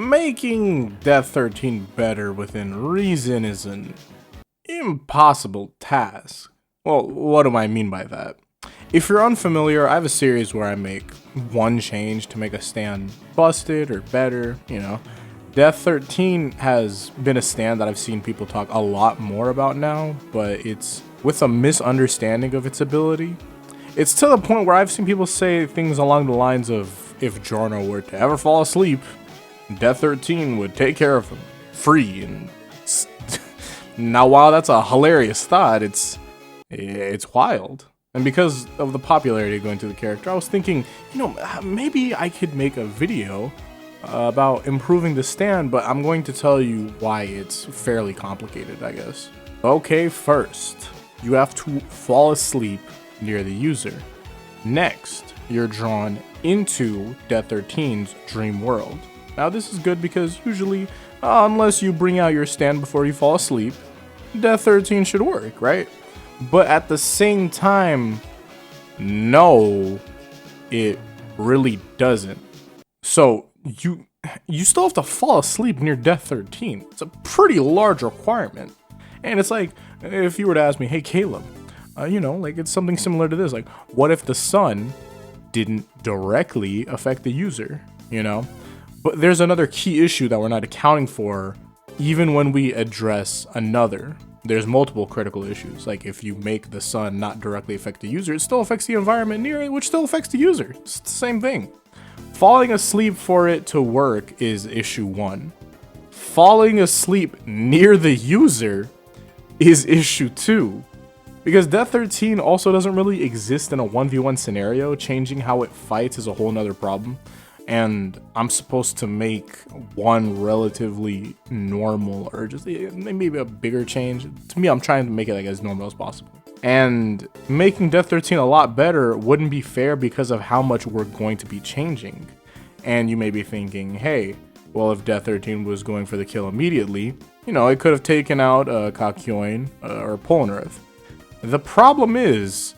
Making Death 13 better within reason is an impossible task. Well, what do I mean by that? If you're unfamiliar, I have a series where I make one change to make a stand busted or better, Death 13 has been a stand that I've seen people talk a lot more about now, but it's with a misunderstanding of its ability. It's to the point where I've seen people say things along the lines of, if Jorno were to ever fall asleep, Death 13 would take care of him, free. And now, while that's a hilarious thought, it's wild. And because of the popularity going to the character, I was thinking, maybe I could make a video about improving the stand, but I'm going to tell you why it's fairly complicated, I guess. Okay, first, you have to fall asleep near the user. Next, you're drawn into Death 13's dream world. Now, this is good because usually, unless you bring out your stand before you fall asleep, Death 13 should work, right? But at the same time, no, it really doesn't. So you still have to fall asleep near Death 13. It's a pretty large requirement. And it's like, if you were to ask me, hey, Kaleb, it's something similar to this. Like, what if the sun didn't directly affect the user, But there's another key issue that we're not accounting for, even when we address another. There's multiple critical issues. Like, if you make the sun not directly affect the user, it still affects the environment near it, which still affects the user. It's the same thing. Falling asleep for it to work is issue 1. Falling asleep near the user is issue 2. Because Death 13 also doesn't really exist in a 1v1 scenario. Changing how it fights is a whole nother problem. And I'm supposed to make one relatively normal, or just maybe a bigger change. To me, I'm trying to make it like as normal as possible. And making Death 13 a lot better wouldn't be fair because of how much we're going to be changing. And you may be thinking, hey, well, if Death 13 was going for the kill immediately, it could have taken out Kakyoin or Polnareff. The problem is,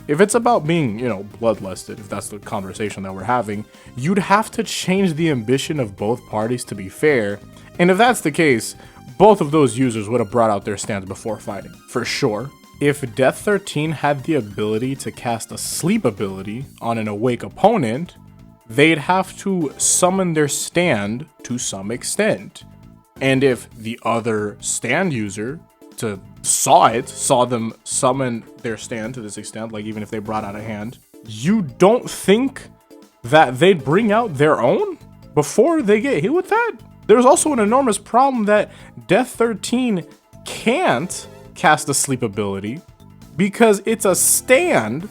if it's about being, bloodlusted, if that's the conversation that we're having, you'd have to change the ambition of both parties to be fair. And if that's the case, both of those users would have brought out their stands before fighting, for sure. If Death 13 had the ability to cast a sleep ability on an awake opponent, they'd have to summon their stand to some extent. And if the other stand user saw them summon their stand to this extent, like even if they brought out a hand, you don't think that they'd bring out their own before they get hit with that? There's also an enormous problem that Death 13 can't cast a sleep ability because it's a stand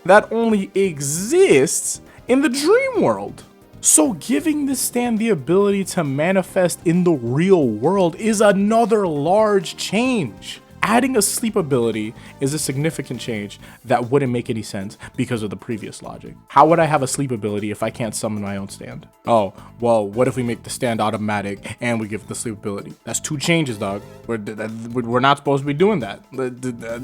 that only exists in the dream world. So giving this stand the ability to manifest in the real world is another large change. Adding a sleep ability is a significant change that wouldn't make any sense because of the previous logic. How would I have a sleep ability if I can't summon my own stand? Oh, well, what if we make the stand automatic and we give it the sleep ability? That's 2 changes, dog. We're not supposed to be doing that,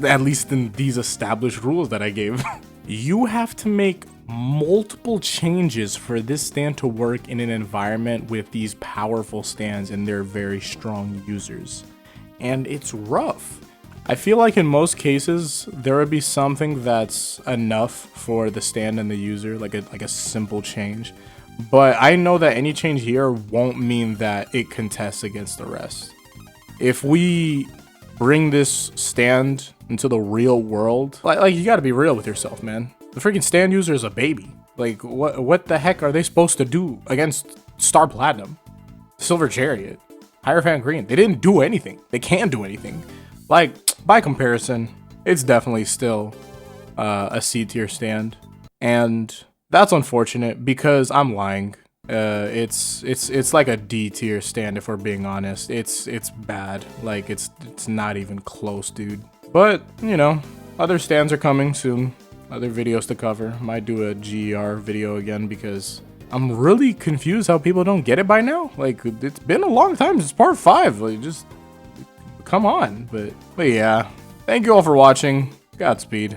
at least in these established rules that I gave. You have to make multiple changes for this stand to work in an environment with these powerful stands and their very strong users. And it's rough. I feel like in most cases, there would be something that's enough for the stand and the user, like a simple change. But I know that any change here won't mean that it contests against the rest. If we bring this stand into the real world, like you gotta be real with yourself, man. The freaking stand user is a baby. Like, what the heck are they supposed to do against Star Platinum, Silver Chariot, Hierophant Green? They didn't do anything. They can't do anything. Like, by comparison, it's definitely still a C tier stand, and that's unfortunate because I'm lying. It's like a D tier stand if we're being honest. It's bad. Like it's not even close, dude. But other stands are coming soon. Other videos to cover. Might do a GER video again because I'm really confused how people don't get it by now. Like, it's been a long time since part 5. Like, just come on. But yeah, thank you all for watching. Godspeed.